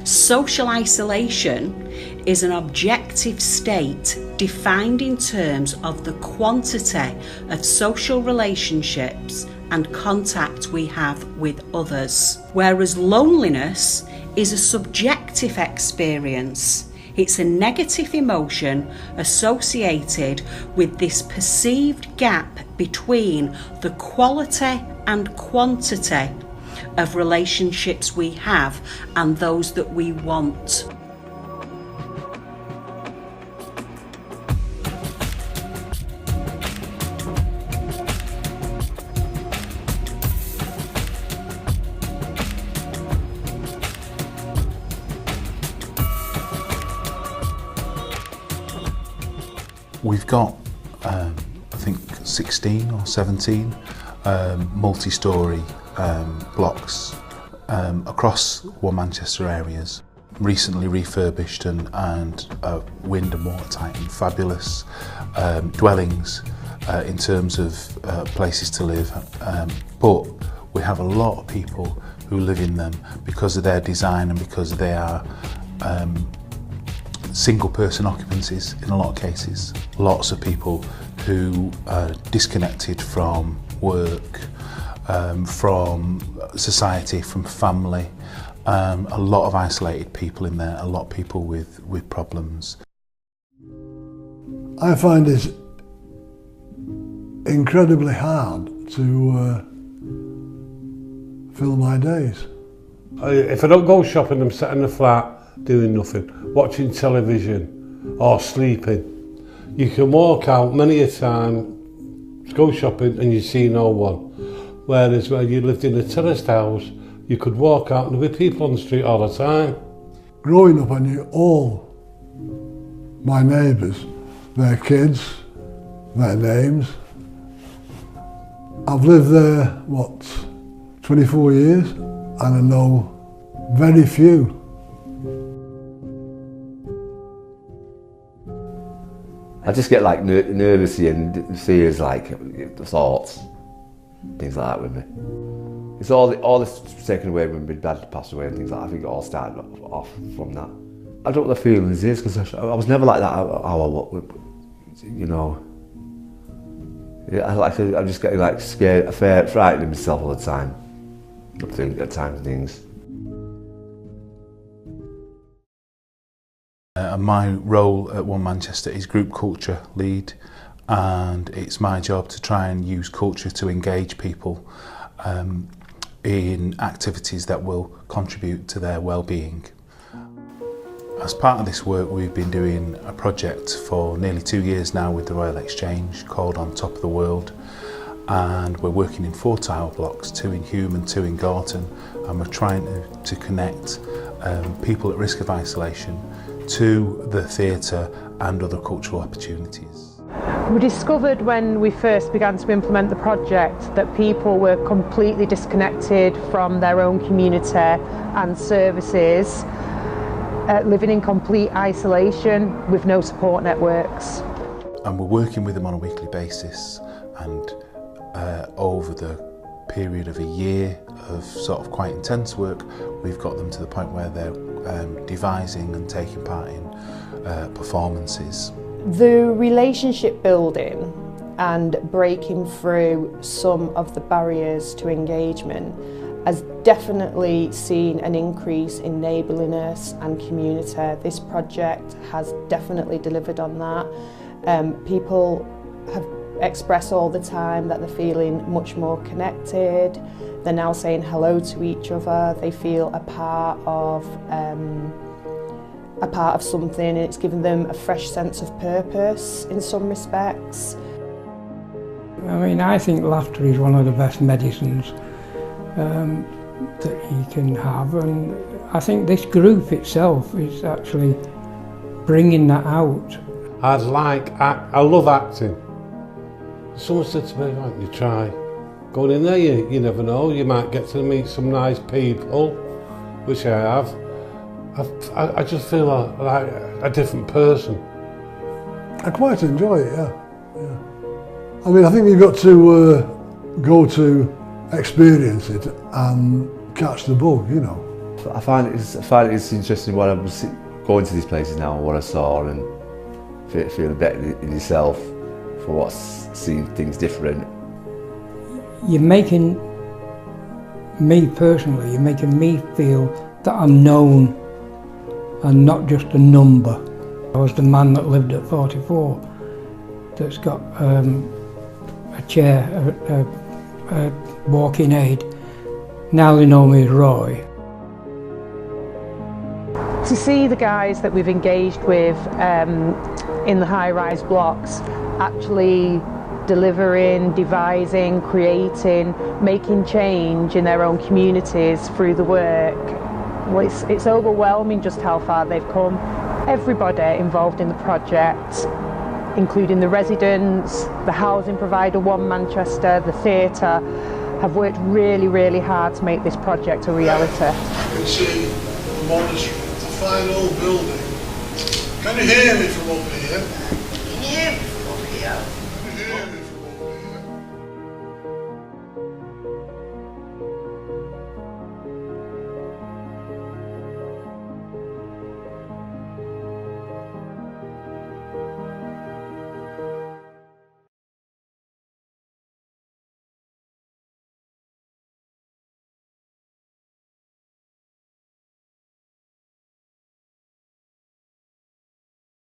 Social isolation is an objective state defined in terms of the quantity of social relationships and contact we have with others, whereas loneliness is a subjective experience. It's a negative emotion associated with this perceived gap between the quality and quantity of relationships we have and those that we want. We've got, I think, 16 or 17 multi-storey blocks across One Manchester areas, recently refurbished and wind and watertight and fabulous dwellings in terms of places to live, but we have a lot of people who live in them because of their design and because they are single person occupancies in a lot of cases. Lots of people who are disconnected from work, from society, from family. A lot of isolated people in there, a lot of people with problems. I find it incredibly hard to fill my days. If I don't go shopping, I'm sat in the flat doing nothing, watching television or sleeping. You can walk out many a time, go shopping and you see no one. Whereas when you lived in a terraced house, you could walk out and there were people on the street all the time. Growing up, I knew all my neighbours, their kids, their names. I've lived there, 24 years, and I know very few. I just get like nervous and fears, like thoughts, things like that with me. It's all this taken away when my dad passed away and things like that. I think it all started off from that. I don't know what the feelings is because I was never like that. You know, I'm just getting like scared, frightening myself all the time. At times things. My role at One Manchester is group culture lead, and it's my job to try and use culture to engage people in activities that will contribute to their well-being. As part of this work, we've been doing a project for nearly 2 years now with the Royal Exchange called On Top of the World, and we're working in 4 tower blocks, 2 in Hume and 2 in Gorton, and we're trying to connect people at risk of isolation to the theatre and other cultural opportunities. We discovered when we first began to implement the project that people were completely disconnected from their own community and services, living in complete isolation with no support networks. And we're working with them on a weekly basis, and over the period of a year of sort of quite intense work, we've got them to the point where they're devising and taking part in performances. The relationship building and breaking through some of the barriers to engagement has definitely seen an increase in neighbourliness and community. This project has definitely delivered on that. People have expressed all the time that they're feeling much more connected. They're now saying hello to each other. They feel a part of something, and it's given them a fresh sense of purpose in some respects. I mean, I think laughter is one of the best medicines that you can have, and I think this group itself is actually bringing that out. I love acting. Someone said to me, "Why don't you try going in there? You never know, you might get to meet some nice people," which I have. I just feel like a different person. I quite enjoy it, yeah. I mean, I think you've got to go to experience it and catch the bug, you know. I find it's interesting when I'm going to these places now and what I saw, and feeling better in yourself for what's seeing things different. You're making me personally, you're making me feel that I'm known and not just a number. I was the man that lived at 44 that's got a chair, a walking aid. Now they know me as Roy. To see the guys that we've engaged with in the high-rise blocks actually delivering, devising, creating, making change in their own communities through the work, well, it's overwhelming just how far they've come. Everybody involved in the project, including the residents, the housing provider, One Manchester, the theatre, have worked really, really hard to make this project a reality. I can see the monastery. It's a fine old building. Can you hear me from up here? Can you hear me from up here?